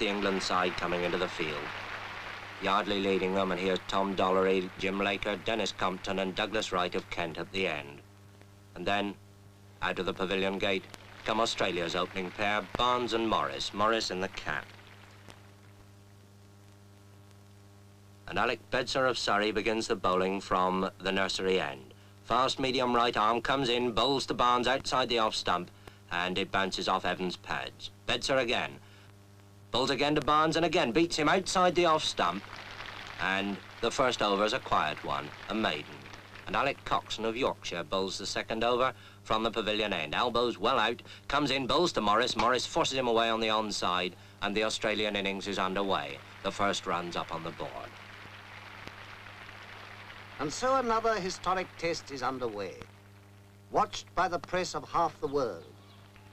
the England side coming into the field. Yardley leading them, and here's Tom Dollery, Jim Laker, Dennis Compton and Douglas Wright of Kent at the end. And then, out of the pavilion gate, come Australia's opening pair, Barnes and Morris, Morris in the cap. And Alec Bedser of Surrey begins the bowling from the nursery end. Fast medium right arm comes in, bowls to Barnes outside the off stump, and it bounces off Evans' pads. Bedser again. Bowls again to Barnes and again beats him outside the off stump. And the first over is a quiet one, a maiden. And Alec Coxon of Yorkshire bowls the second over from the pavilion end. Elbows well out, comes in, bowls to Morris. Morris forces him away on the onside, and the Australian innings is underway. The first run's up on the board. And so another historic test is underway. Watched by the press of half the world.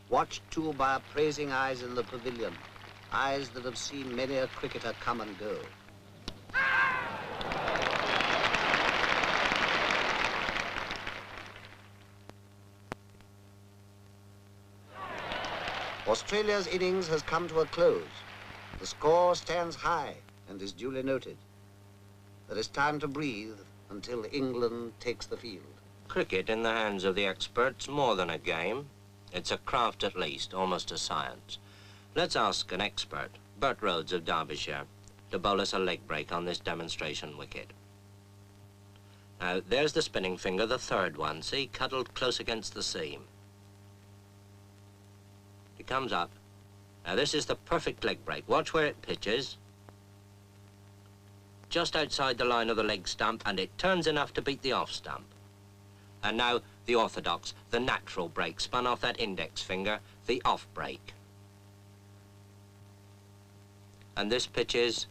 Watched too by appraising eyes in the pavilion. Eyes that have seen many a cricketer come and go. Australia's innings has come to a close. The score stands high and is duly noted. There is time to breathe until England takes the field. Cricket in the hands of the experts, more than a game. It's a craft at least, almost a science. Let's ask an expert, Bert Rhodes of Derbyshire, to bowl us a leg break on this demonstration wicket. Now, there's the spinning finger, the third one, see, cuddled close against the seam. It comes up. Now, this is the perfect leg break. Watch where it pitches. Just outside the line of the leg stump, and it turns enough to beat the off stump. And now, the orthodox, the natural break, spun off that index finger, the off break. And this pitches,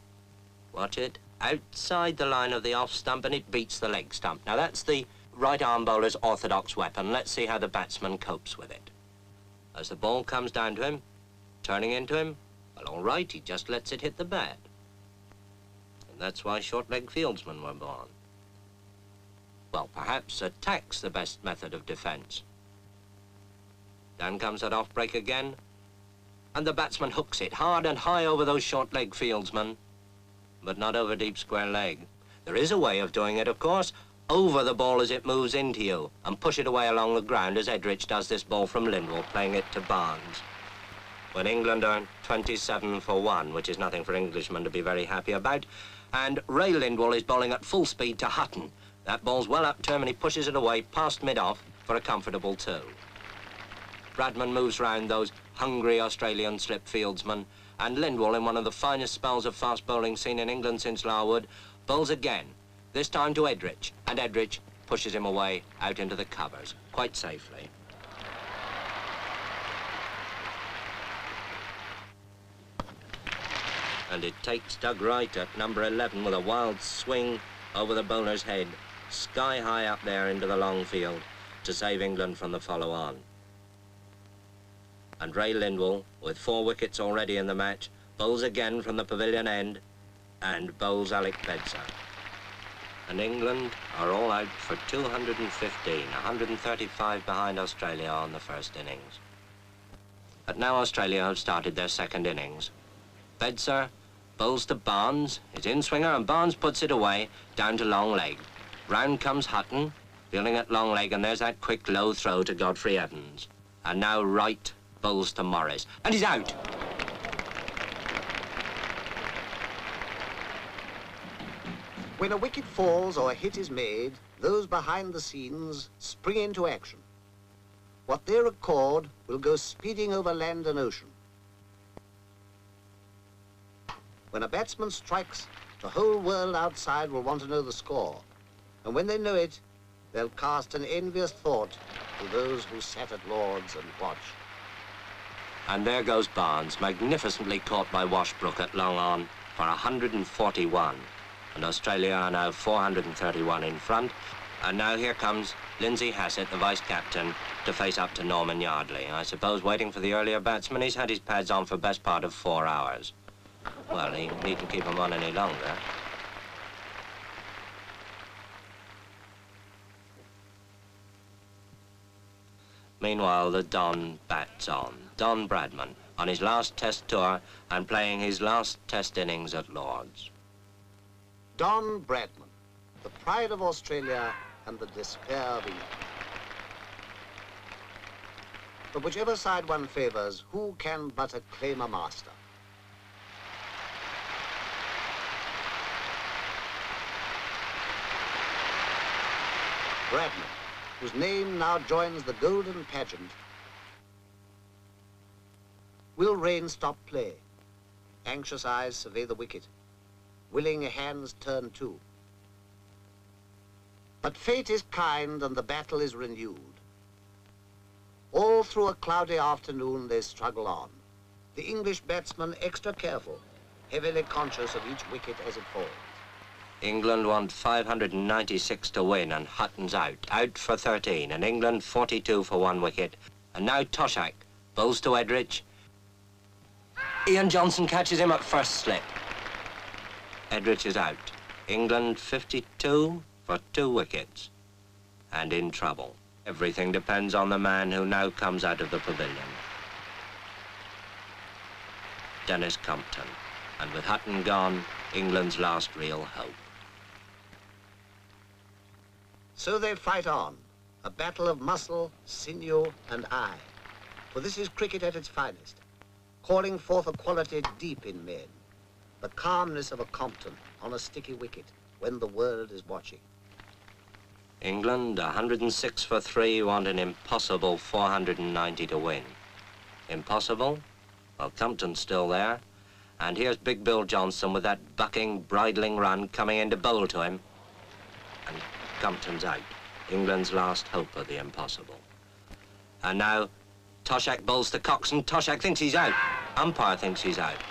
watch it, outside the line of the off stump, and it beats the leg stump. Now that's the right arm bowler's orthodox weapon. Let's see how the batsman copes with it. As the ball comes down to him, turning into him, well, all right, he just lets it hit the bat. And that's why short-leg fieldsmen were born. Well, perhaps attack's the best method of defense. Down comes that off break again, and the batsman hooks it hard and high over those short-leg fieldsmen, but not over deep square leg. There is a way of doing it, of course, over the ball as it moves into you, and push it away along the ground as Edrich does this ball from Lindwall, playing it to Barnes. When England are 27 for 1, which is nothing for Englishmen to be very happy about, and Ray Lindwall is bowling at full speed to Hutton. That ball's well up to him, and he pushes it away past mid-off for a comfortable 2. Bradman moves round those hungry Australian slip fieldsmen, and Lindwall, in one of the finest spells of fast bowling seen in England since Larwood, bowls again, this time to Edrich, and Edrich pushes him away out into the covers, quite safely. And it takes Doug Wright at number 11 with a wild swing over the bowler's head, sky high up there into the long field, to save England from the follow-on. And Ray Lindwall, with 4 wickets already in the match, bowls again from the pavilion end, and bowls Alec Bedser. And England are all out for 215, 135 behind Australia on the first innings. But now Australia have started their second innings. Bedser bowls to Barnes, his in-swinger, and Barnes puts it away, down to long leg. Round comes Hutton, fielding at long leg, and there's that quick low throw to Godfrey Evans. And now Wright bowls to Morris, and he's out. When a wicket falls or a hit is made, those behind the scenes spring into action. What they record will go speeding over land and ocean. When a batsman strikes, the whole world outside will want to know the score. And when they know it, they'll cast an envious thought to those who sat at Lord's and watched. And there goes Barnes, magnificently caught by Washbrook at long on for 141. And Australia are now 431 in front. And now here comes Lindsay Hassett, the vice-captain, to face up to Norman Yardley. I suppose waiting for the earlier batsman, he's had his pads on for best part of 4 hours. Well, he needn't keep them on any longer. Meanwhile, the Don bats on. Don Bradman, on his last Test tour and playing his last Test innings at Lord's. Don Bradman, the pride of Australia and the despair of England. But whichever side one favours, who can but acclaim a master? Bradman, whose name now joins the golden pageant, will rain stop play. Anxious eyes survey the wicket. Willing hands turn too. But fate is kind and the battle is renewed. All through a cloudy afternoon they struggle on. The English batsman extra careful, heavily conscious of each wicket as it falls. England want 596 to win, and Hutton's out for 13, and England 42 for 1 wicket. And now Toshak bowls to Edrich. Ian Johnson catches him at first slip. Edrich is out. England 52 for 2 wickets, and in trouble. Everything depends on the man who now comes out of the pavilion. Dennis Compton. And with Hutton gone, England's last real hope. So they fight on, a battle of muscle, sinew, and eye. For this is cricket at its finest, calling forth a quality deep in men, the calmness of a Compton on a sticky wicket when the world is watching. England, 106 for 3, want an impossible 490 to win. Impossible? Well, Compton's still there. And here's Big Bill Johnson with that bucking, bridling run coming in to bowl to him. And Compton's out. England's last hope of the impossible. And now, Toshak bowls to Coxon. Toshak thinks he's out. Umpire thinks he's out.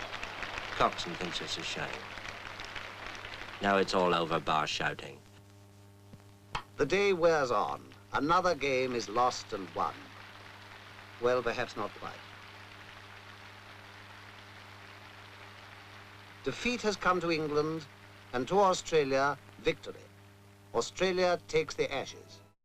Coxon thinks it's a shame. Now it's all over, bar shouting. The day wears on. Another game is lost and won. Well, perhaps not quite. Defeat has come to England, and to Australia, victory. Australia takes the Ashes.